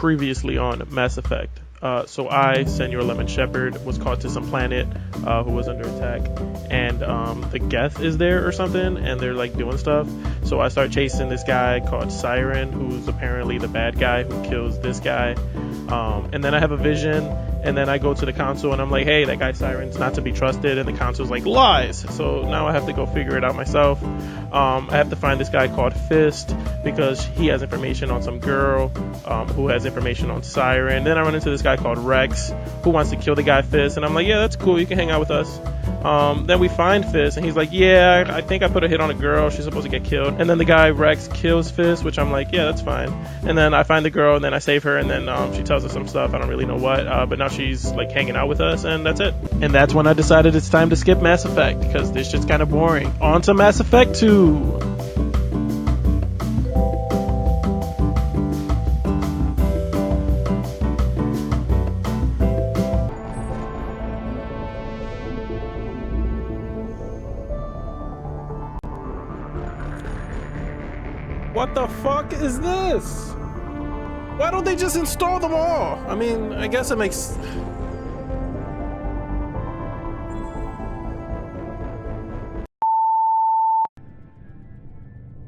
Previously on Mass Effect. So I, Senor Lemon Shepherd, was caught to some planet who was under attack, and the Geth is there or something, and they're like doing stuff. So I start chasing this guy called Siren, who's apparently the bad guy who kills this guy. And then I have a vision, and then I go to the council and I'm like, hey, that guy Siren's not to be trusted, and the council's like, lies. So now I have to go figure it out myself. I have to find this guy called Fist because he has information on some girl who has information on Siren. Then I run into this guy called Rex who wants to kill the guy Fist, and I'm like, yeah, that's cool, you can hang out with us. Then we find Fist, and he's like, yeah, I think I put a hit on a girl, she's supposed to get killed. And then the guy Rex kills Fist, which I'm like, yeah, that's fine. And then I find the girl, and then I save her, and then she tells us some stuff, I don't really know what, but now she's like hanging out with us, and that's it. And that's when I decided it's time to skip Mass Effect, because this shit's kind of boring. On to Mass Effect 2! What the fuck is this? Why don't they just install them all? I mean, I guess it makes...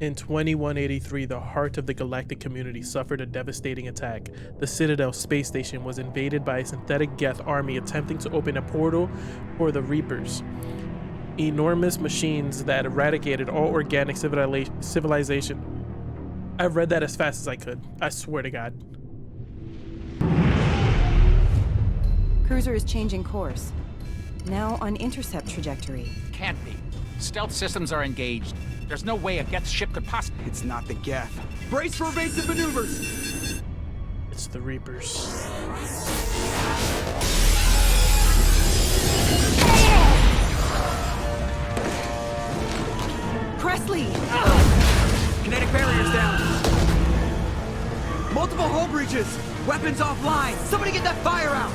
In 2183, the heart of the galactic community suffered a devastating attack. The Citadel space station was invaded by a synthetic Geth army attempting to open a portal for the Reapers. Enormous machines that eradicated all organic civilization. I read that as fast as I could. I swear to God. Cruiser is changing course. Now on intercept trajectory. Can't be. Stealth systems are engaged. There's no way a Geth ship could possibly... It's not the Geth. Brace for evasive maneuvers! It's the Reapers. Presley! Kinetic barriers down. Multiple hull breaches. Weapons offline. Somebody get that fire out.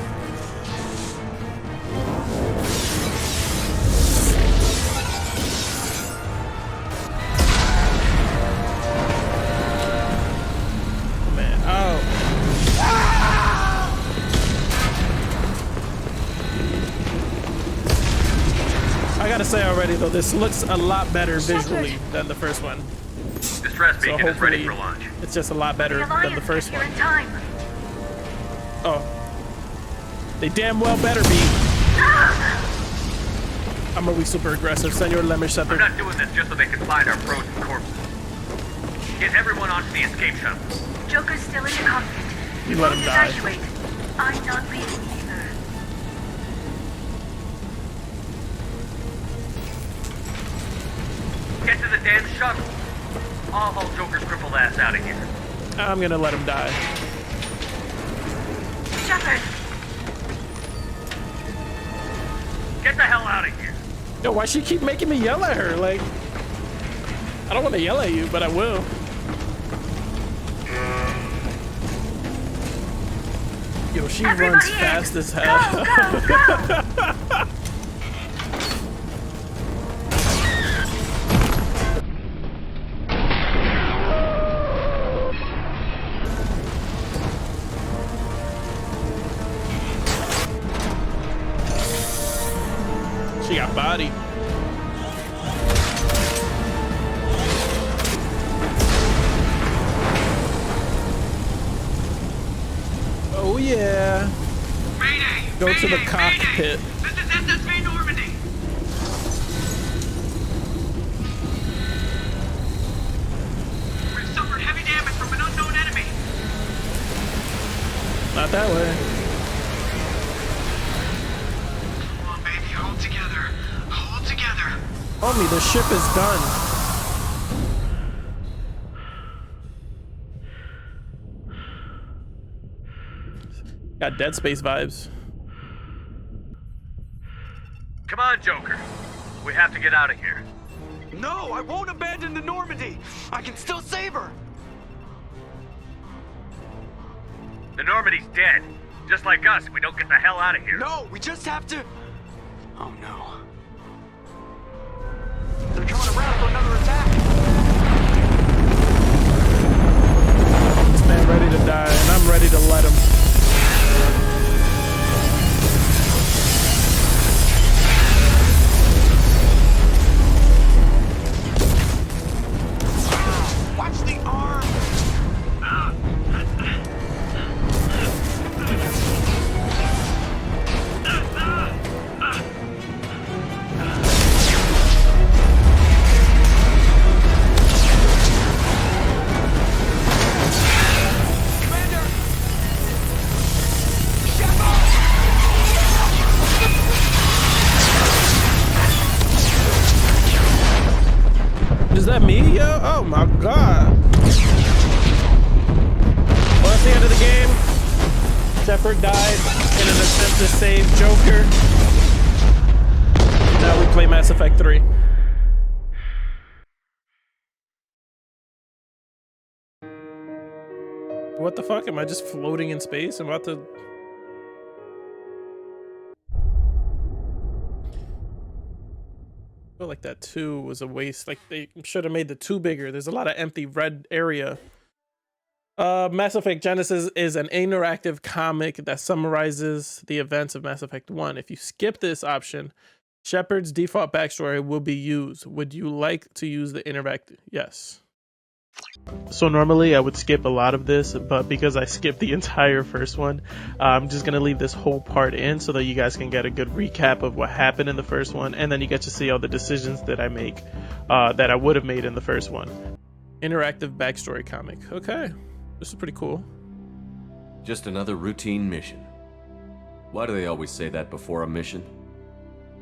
Man, oh. I gotta say already though, this looks a lot better visually than the first one. Distress beacon is ready for launch. It's just a lot better than the first one. Oh. They damn well better be. I'm gonna be super aggressive. Senor Lemon Shepherd. I'm not doing this just so they can find our frozen corpses. Get everyone onto the escape shuttle. Joker's still in the cockpit. You let him die. Evacuate. I'm not leaving either. Get to the damn shuttle. I'll haul Joker's crippled ass out of here. I'm gonna let him die. Shepard! Get the hell out of here. Yo, why she keep making me yell at her? Like, I don't want to yell at you, but I will. Yo, she runs fast as hell. Go, go, go! She got body. Oh yeah. Mayday! Go to the cockpit. This is SSV Normandy! We've suffered heavy damage from an unknown enemy. Not that way. Come on, baby, hold together. Hold together. Homie, the ship is done. Got Dead Space vibes. Come on, Joker. We have to get out of here. No, I won't abandon the Normandy. I can still save her. The Normandy's dead. Just like us if we don't get the hell out of here. No, we just have to... Oh no. They're coming around for another attack. Stand ready to die, and I'm ready to let him. Watch the arm! Is that me, yo? Oh my god. Well, that's the end of the game. Shepard died in an attempt to save Joker. Now we play Mass Effect 3. What the fuck? Am I just floating in space? I'm about to... I feel like that 2 was a waste. Like, they should have made the 2 bigger. There's a lot of empty red area. Mass Effect Genesis is an interactive comic that summarizes the events of Mass Effect 1. If you skip this option, Shepard's default backstory will be used. Would you like to use the interactive? Yes. So normally I would skip a lot of this, but because I skipped the entire first one, I'm just going to leave this whole part in so that you guys can get a good recap of what happened in the first one, and then you get to see all the decisions that I make that I would have made in the first one. Interactive backstory comic. Okay, this is pretty cool. Just another routine mission. Why do they always say that before a mission?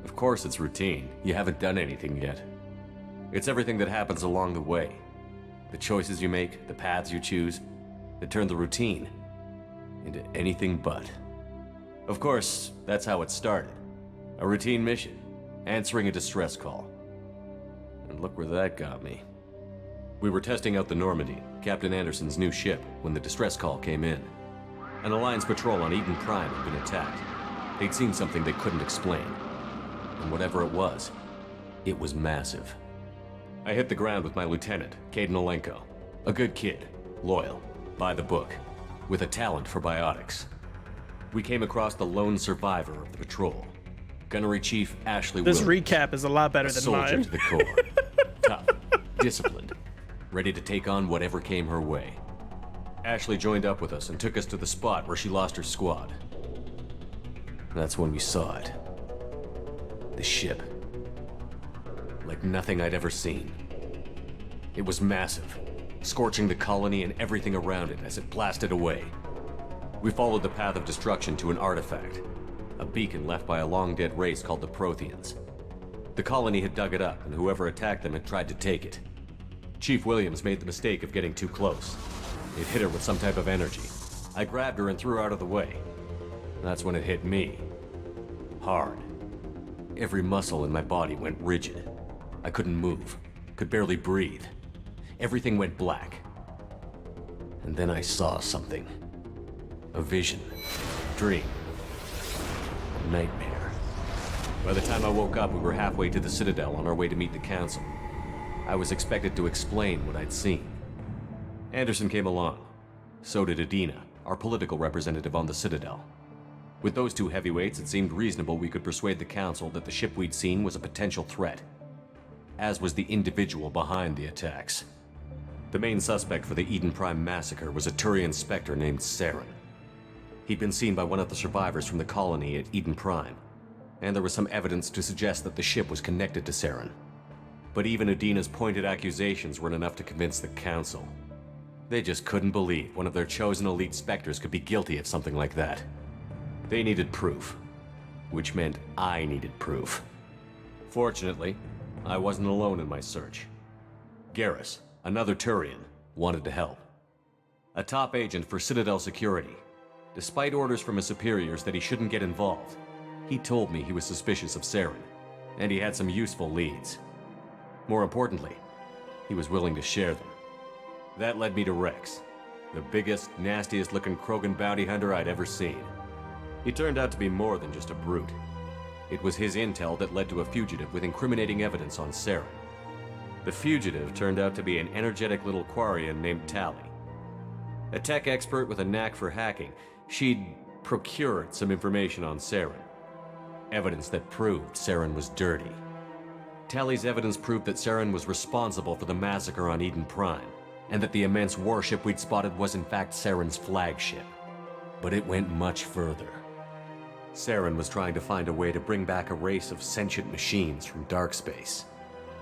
Of course it's routine. You haven't done anything yet. It's everything that happens along the way. The choices you make, the paths you choose, that turn the routine into anything but. Of course, that's how it started. A routine mission, answering a distress call. And look where that got me. We were testing out the Normandy, Captain Anderson's new ship, when the distress call came in. An Alliance patrol on Eden Prime had been attacked. They'd seen something they couldn't explain. And whatever it was massive. I hit the ground with my lieutenant, Kaidan Alenko. A good kid, loyal, by the book, with a talent for biotics. We came across the lone survivor of the patrol, Gunnery Chief Ashley This Williams, recap is a lot better than soldier mine. to the core. Tough, disciplined, ready to take on whatever came her way. Ashley joined up with us and took us to the spot where she lost her squad. That's when we saw it. The ship. Like nothing I'd ever seen. It was massive, scorching the colony and everything around it as it blasted away. We followed the path of destruction to an artifact, a beacon left by a long-dead race called the Protheans. The colony had dug it up, and whoever attacked them had tried to take it. Chief Williams made the mistake of getting too close. It hit her with some type of energy. I grabbed her and threw her out of the way. That's when it hit me. Hard. Every muscle in my body went rigid. I couldn't move, could barely breathe. Everything went black. And then I saw something. A vision, dream, a nightmare. By the time I woke up, we were halfway to the Citadel on our way to meet the Council. I was expected to explain what I'd seen. Anderson came along. So did Adina, our political representative on the Citadel. With those two heavyweights, it seemed reasonable we could persuade the Council that the ship we'd seen was a potential threat, as was the individual behind the attacks. The main suspect for the Eden Prime massacre was a Turian Spectre named Saren. He'd been seen by one of the survivors from the colony at Eden Prime, and there was some evidence to suggest that the ship was connected to Saren. But even Adina's pointed accusations weren't enough to convince the Council. They just couldn't believe one of their chosen elite Spectres could be guilty of something like that. They needed proof, which meant I needed proof. Fortunately, I wasn't alone in my search. Garrus, another Turian, wanted to help. A top agent for Citadel Security. Despite orders from his superiors that he shouldn't get involved, he told me he was suspicious of Saren, and he had some useful leads. More importantly, he was willing to share them. That led me to Rex, the biggest, nastiest looking Krogan bounty hunter I'd ever seen. He turned out to be more than just a brute. It was his intel that led to a fugitive with incriminating evidence on Saren. The fugitive turned out to be an energetic little Quarian named Tali. A tech expert with a knack for hacking, she'd procured some information on Saren. Evidence that proved Saren was dirty. Tali's evidence proved that Saren was responsible for the massacre on Eden Prime, and that the immense warship we'd spotted was in fact Saren's flagship. But it went much further. Saren was trying to find a way to bring back a race of sentient machines from dark space.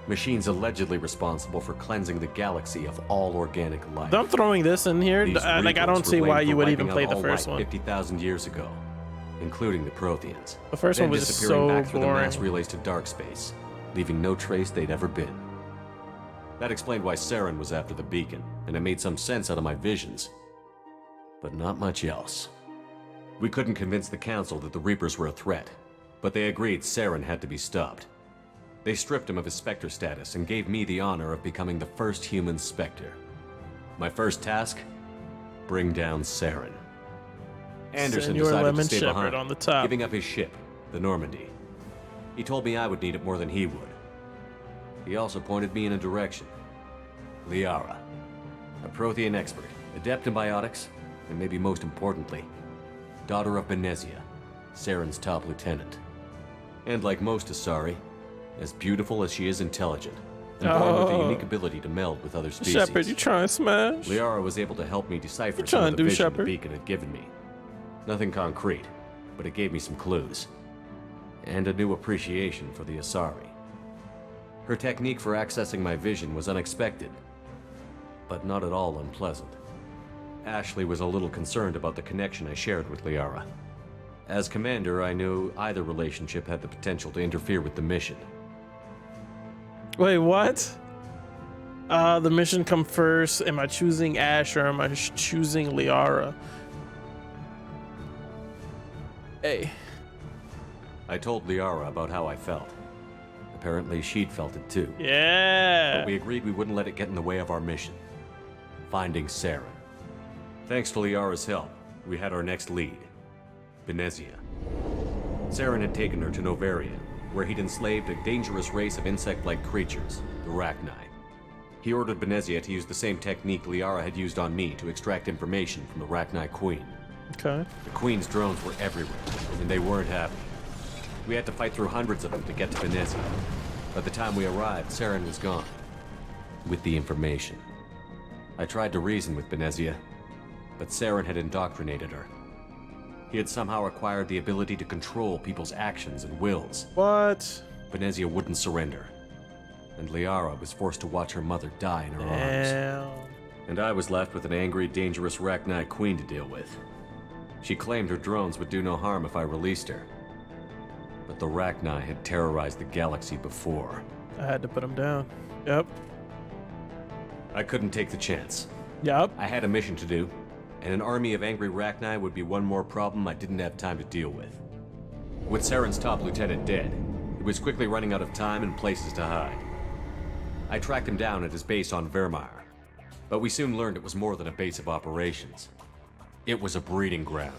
Machines allegedly responsible for cleansing the galaxy of all organic life. I'm throwing this in here. These Like, I Reapers don't were see blamed why for you would even wiping play out the all first life one. 50,000 years ago, including the Protheans. The first then one was disappearing so back through the mass boring. relays to dark space, leaving no trace they'd ever been. That explained why Saren was after the beacon, and it made some sense out of my visions. But not much else. We couldn't convince the Council that the Reapers were a threat, but they agreed Saren had to be stopped. They stripped him of his Spectre status and gave me the honor of becoming the first human Spectre. My first task? Bring down Saren. Anderson Senor decided Lemon to stay Shepherd behind, on the top. giving up his ship, the Normandy. He told me I would need it more than he would. He also pointed me in a direction. Liara, a Prothean expert, adept in biotics, and maybe most importantly, daughter of Benezia, Saren's top lieutenant. And like most Asari, as beautiful as she is intelligent, and born with the unique ability to meld with other species. Shepard, you trying to smash? Liara was able to help me decipher You some trying of to the do, vision the Shepard? beacon had given me. Nothing concrete, but it gave me some clues. And a new appreciation for the Asari. Her technique for accessing my vision was unexpected, but not at all unpleasant. Ashley was a little concerned about the connection I shared with Liara. As commander, I knew either relationship had the potential to interfere with the mission. Wait, what? The mission come first. Am I choosing Ash or am I choosing Liara? Hey. I told Liara about how I felt. Apparently, she'd felt it too. Yeah. But we agreed we wouldn't let it get in the way of our mission. Finding Saren. Thanks to Liara's help, we had our next lead. Benezia. Saren had taken her to Novaria, where he'd enslaved a dangerous race of insect-like creatures, the Rachni. He ordered Benezia to use the same technique Liara had used on me to extract information from the Rachni Queen. Okay. The Queen's drones were everywhere, and they weren't happy. We had to fight through hundreds of them to get to Benezia. By the time we arrived, Saren was gone. With the information. I tried to reason with Benezia, but Saren had indoctrinated her. He had somehow acquired the ability to control people's actions and wills. What? Benezia wouldn't surrender, and Liara was forced to watch her mother die in her arms. Damn. And I was left with an angry, dangerous Rachni Queen to deal with. She claimed her drones would do no harm if I released her. But the Rachni had terrorized the galaxy before. I had to put him down. Yep. I couldn't take the chance. Yep. I had a mission to do, and an army of angry Rachni would be one more problem I didn't have time to deal with. With Saren's top lieutenant dead, he was quickly running out of time and places to hide. I tracked him down at his base on Vermeer, but we soon learned it was more than a base of operations. It was a breeding ground.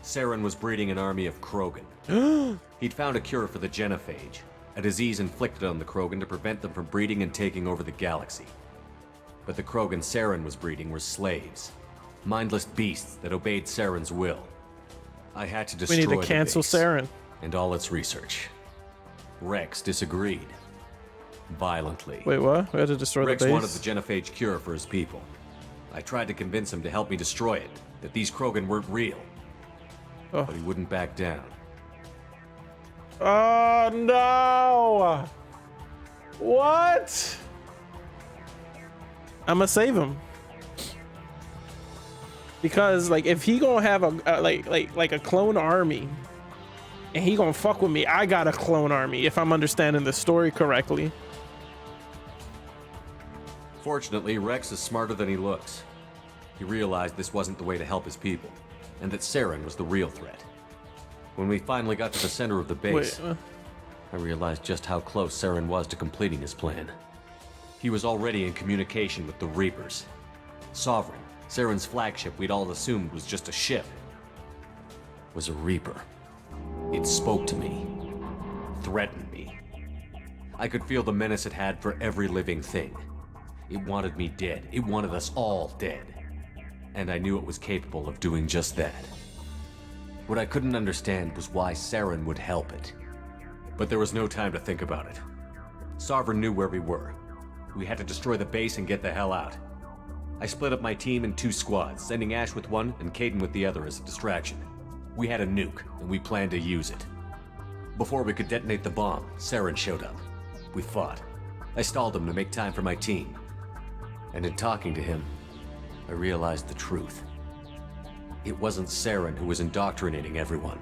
Saren was breeding an army of Krogan. He'd found a cure for the genophage, a disease inflicted on the Krogan to prevent them from breeding and taking over the galaxy. But the Krogan Saren was breeding were slaves, mindless beasts that obeyed Saren's will. I had to We destroy need to the cancel base Saren. and all its research. Rex disagreed. Violently. Wait, what? We had to destroy Rex the base? wanted the genophage cure for his people. I tried to convince him to help me destroy it, that these Krogan weren't real. Oh. But he wouldn't back down. Oh, no! What? I'ma save him. Because, like, if he gonna have a, like a clone army, and he gonna fuck with me, I got a clone army, if I'm understanding the story correctly. Fortunately, Rex is smarter than he looks. He realized this wasn't the way to help his people, and that Saren was the real threat. When we finally got to the center of the base, Wait, I realized just how close Saren was to completing his plan. He was already in communication with the Reapers. Sovereign, Saren's flagship we'd all assumed was just a ship, was a Reaper. It spoke to me, threatened me. I could feel the menace it had for every living thing. It wanted me dead. It wanted us all dead. and I knew it was capable of doing just that. What I couldn't understand was why Saren would help it. But there was no time to think about it. Sovereign knew where we were. We had to destroy the base and get the hell out. I split up my team in 2 squads, sending Ash with one and Kaidan with the other as a distraction. We had a nuke, and we planned to use it. Before we could detonate the bomb, Saren showed up. We fought. I stalled him to make time for my team. And in talking to him, I realized the truth. It wasn't Saren who was indoctrinating everyone.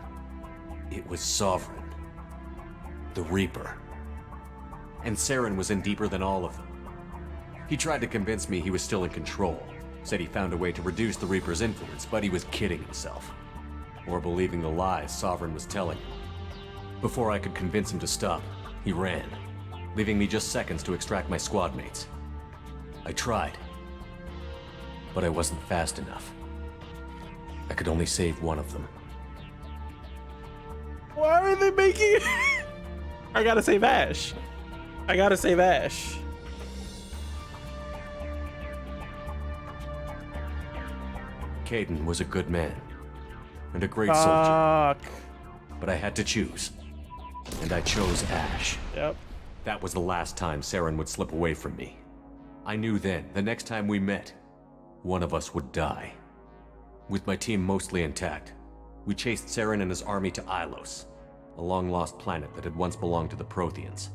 It was Sovereign. The Reaper. And Saren was in deeper than all of them. He tried to convince me he was still in control. Said he found a way to reduce the Reaper's influence, but he was kidding himself. Or believing the lies Sovereign was telling him. Before I could convince him to stop, he ran, leaving me just seconds to extract my squad mates. I tried, but I wasn't fast enough. I could only save one of them. Why are they making I gotta save Ash. I gotta save Ash. Kaidan was a good man, and a great soldier, Fuck. but I had to choose. And I chose Ash. Yep. That was the last time Saren would slip away from me. I knew then, the next time we met, one of us would die. With my team mostly intact, we chased Saren and his army to Ilos, a long-lost planet that had once belonged to the Protheans.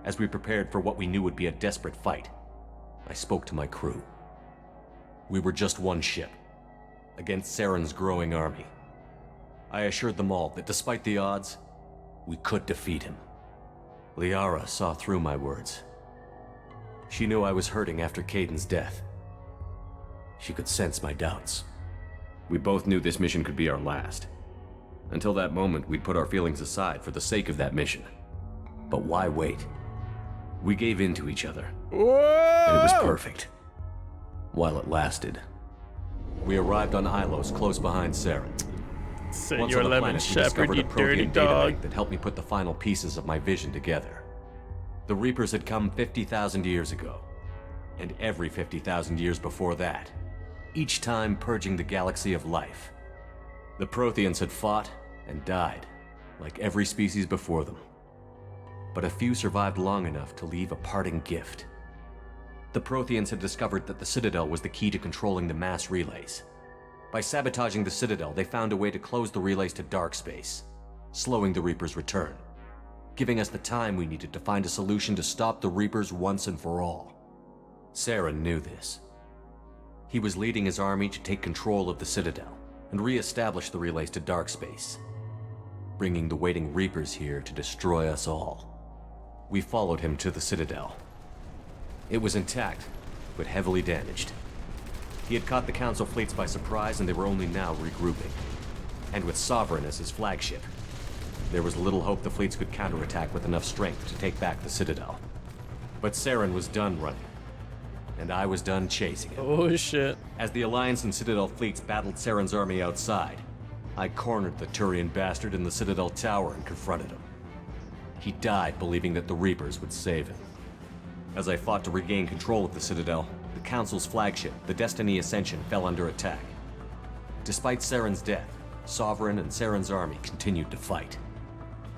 As we prepared for what we knew would be a desperate fight, I spoke to my crew. We were just one ship, against Saren's growing army. I assured them all that despite the odds, we could defeat him. Liara saw through my words. She knew I was hurting after Kaidan's death. She could sense my doubts. We both knew this mission could be our last. Until that moment, we'd put our feelings aside for the sake of that mission. But why wait? We gave in to each other. Whoa! And it was perfect. While it lasted. We arrived on Ilos, close behind Saren. Send Once your on the lemon planet, we shepherd, discovered you a dirty Prothean data dog. bank that helped me put the final pieces of my vision together. The Reapers had come 50,000 years ago, and every 50,000 years before that, each time purging the galaxy of life. The Protheans had fought and died, like every species before them. But a few survived long enough to leave a parting gift. The Protheans had discovered that the Citadel was the key to controlling the mass relays. By sabotaging the Citadel, they found a way to close the relays to dark space, slowing the Reaper's return, giving us the time we needed to find a solution to stop the Reapers once and for all. Saren knew this. He was leading his army to take control of the Citadel and re-establish the relays to dark space, bringing the waiting Reapers here to destroy us all. We followed him to the Citadel. It was intact, but heavily damaged. He had caught the Council fleets by surprise, and they were only now regrouping. And with Sovereign as his flagship, there was little hope the fleets could counterattack with enough strength to take back the Citadel. But Saren was done running, and I was done chasing him. Oh shit. As the Alliance and Citadel fleets battled Saren's army outside, I cornered the Turian bastard in the Citadel tower and confronted him. He died believing that the Reapers would save him. As I fought to regain control of the Citadel, the Council's flagship, the Destiny Ascension, fell under attack. Despite Saren's death, Sovereign and Saren's army continued to fight.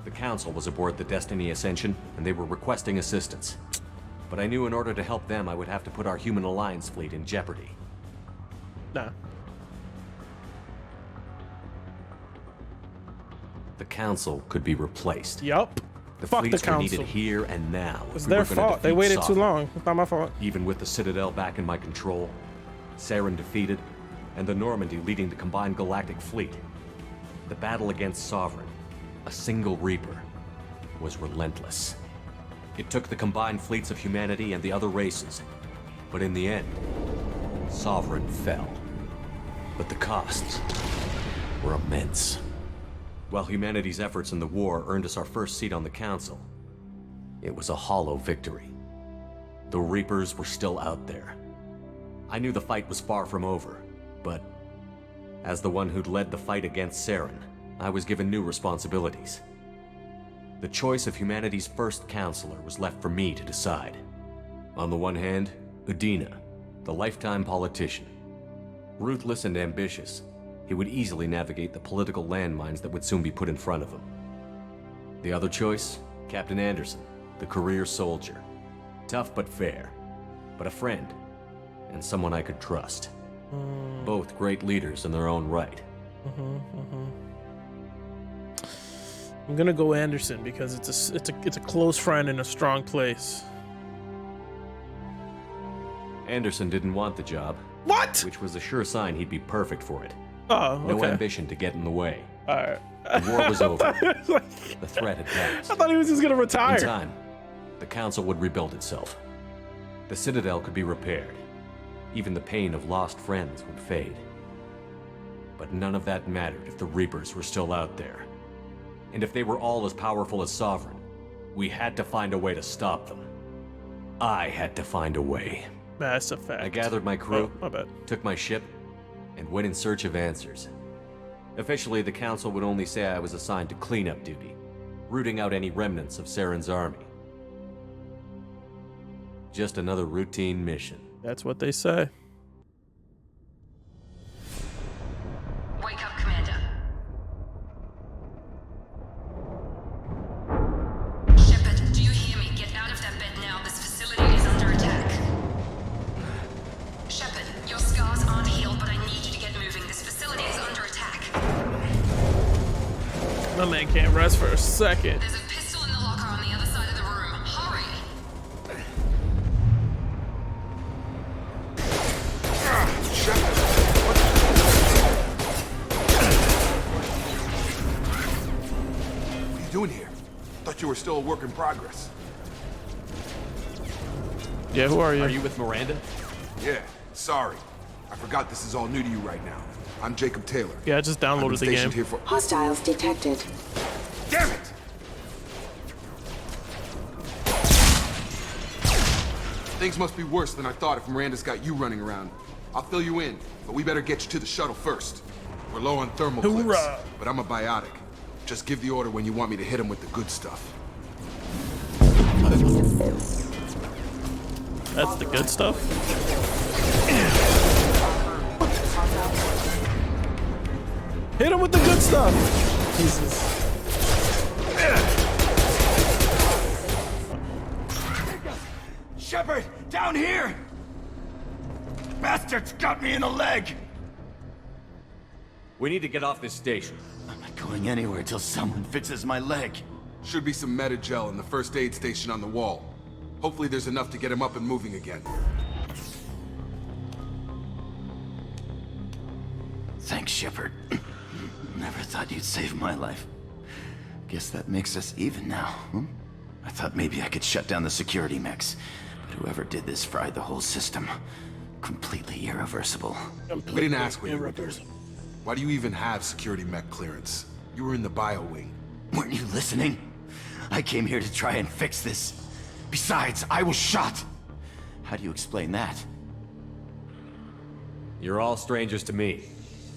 The Council was aboard the Destiny Ascension, and they were requesting assistance. But I knew in order to help them, I would have to put our Human Alliance fleet in jeopardy. Nah. The Council could be replaced. Yup. The Fuck the fleets were Council. needed here and now. It's if we their were gonna fault. They defeat waited too Sovereign. long. It's not my fault. Even with the Citadel back in my control, Saren defeated, and the Normandy leading the combined galactic fleet, the battle against Sovereign, a single Reaper, was relentless. It took the combined fleets of humanity and the other races, but in the end, Sovereign fell. But the costs were immense. While humanity's efforts in the war earned us our first seat on the Council, it was a hollow victory. The Reapers were still out there. I knew the fight was far from over, but as the one who'd led the fight against Saren, I was given new responsibilities. The choice of humanity's first counselor was left for me to decide. On the one hand, Udina, the lifetime politician. Ruthless and ambitious, he would easily navigate the political landmines that would soon be put in front of him. The other choice? Captain Anderson, the career soldier. Tough but fair, but a friend, and someone I could trust. Both great leaders in their own right. I'm gonna go Anderson because it's a close friend in a strong place. Anderson didn't want the job, What? which was a sure sign he'd be perfect for it. Oh, No okay. ambition to get in the way. All right. The war was over. Like, The threat had passed. I thought he was just gonna In retire. time, the Council would rebuild itself. The Citadel could be repaired. Even the pain of lost friends would fade. But none of that mattered if the Reapers were still out there. And if they were all as powerful as Sovereign, we had to find a way to stop them. I had to find a way. Mass Effect. I gathered my crew, Oh, my bad. took my ship, and went in search of answers. Officially, the Council would only say I was assigned to cleanup duty, rooting out any remnants of Saren's army. Just another routine mission. That's what they say. Wake up, Commander. Shepard, do you hear me? Get out of that bed now. This facility is under attack. Shepard, your scars aren't healed, but I need you to get moving. This facility is under attack. My man can't rest for a second. There's a pistol in the locker on the other side of the room. Hurry! What are you doing here? Thought you were still a work in progress. Yeah, who are you? Are you with Miranda? Yeah, sorry. I forgot this is all new to you right now. I'm Jacob Taylor. Yeah, I just I've been downloaded the stationed game. here for... Hostiles detected. Damn it! Things must be worse than I thought if Miranda's got you running around. I'll fill you in, but we better get you to the shuttle first. We're low on thermal clips, Hoorah. but I'm a biotic. Just give the order when you want me to hit him with the good stuff. That's the good stuff. Hit him with the good stuff. Jesus. Shepard, down here! Bastards got me in the leg! We need to get off this station. I'm not going anywhere till someone fixes my leg. Should be some Medi-gel in the first aid station on the wall. Hopefully there's enough to get him up and moving again. Thanks, Shepard. Never thought you'd save my life. Guess that makes us even now, hmm? I thought maybe I could shut down the security mechs, but whoever did this fried the whole system. Completely irreversible. We didn't ask what you were doing. Why do you even have security mech clearance? You were in the bio wing. Weren't you listening? I came here to try and fix this. Besides, I was shot. How do you explain that? You're all strangers to me.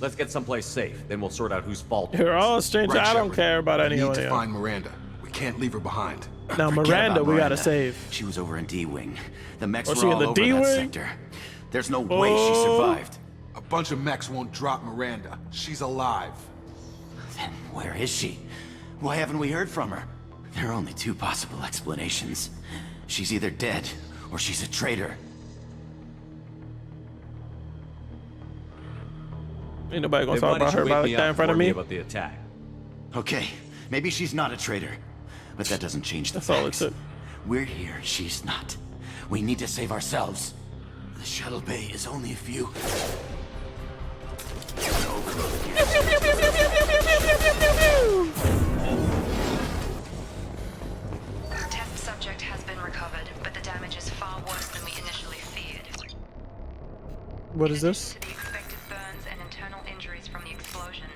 Let's get someplace safe, then we'll sort out whose fault it You're is. all strange. Right, I don't Shepard. care about We anyone need to else. find Miranda. We can't leave her behind. Now Forget Miranda, about we gotta Miranda. save. She was over in D-Wing. The mechs Was were she in all the over D-Wing? that sector. There's no way she Oh. survived. A bunch of mechs won't drop Miranda. She's alive. Then where is she? Why haven't we heard from her? There are only two possible explanations. She's either dead, or she's a traitor. Ain't nobody gonna Then talk why about didn't her you wake like me that up in front of and warn me. about the attack? Okay, maybe she's not a traitor. But that doesn't change the That's all it facts. took. We're here, she's not. We need to save ourselves. The shuttle bay is only a few... Test subject has been recovered, but the damage is far worse than we initially feared. What is this? To the expected burns and internal injuries from the explosion,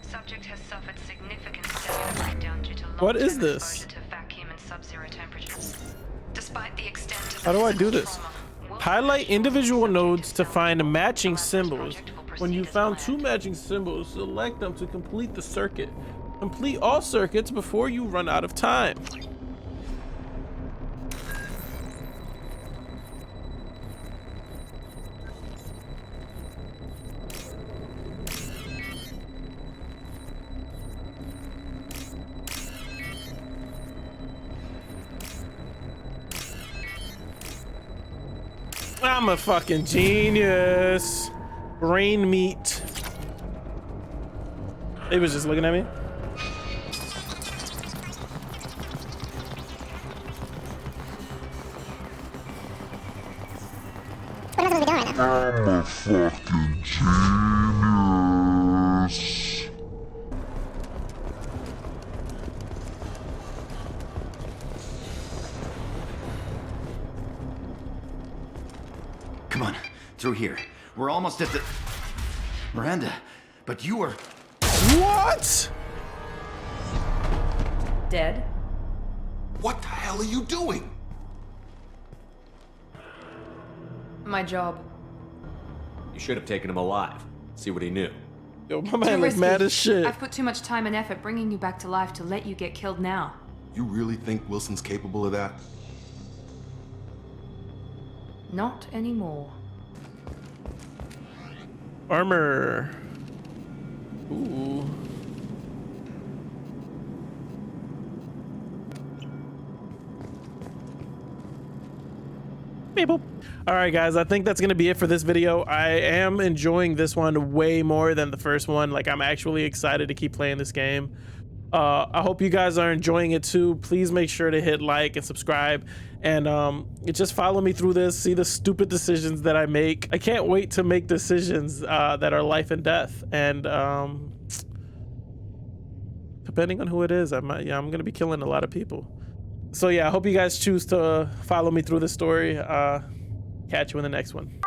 subject has suffered significant cellular breakdown due to What is long-term this? exposure to vacuum and sub-zero temperatures. Despite the extent of How do I physical do this? trauma, Wilson Highlight has individual subject nodes to cell find phone. matching This symbols. project will When you proceed as found two planned. matching symbols, select them to complete the circuit. Complete all circuits before you run out of time. I'm a fucking genius. Brain meat. He was just looking at me. I'm a fucking genius. Come on, through here. We're almost at the... Miranda, but you were... What? Dead? What the hell are you doing? My job. You should have taken him alive. See what he knew. Yo, my man looks mad as shit. I've put too much time and effort bringing you back to life to let you get killed now. You really think Wilson's capable of that? Not anymore. Armor. Ooh. Beep boop. All right, guys, I think that's gonna be it for this video. I am enjoying this one way more than the first one. Like, I'm actually excited to keep playing this game. I hope you guys are enjoying it too. Please make sure to hit like and subscribe, and just follow me through this. See the stupid decisions that I make. I can't wait to make decisions that are life and death, and depending on who it is, I'm gonna be killing a lot of people. So yeah, I hope you guys choose to follow me through this story. Catch you in the next one.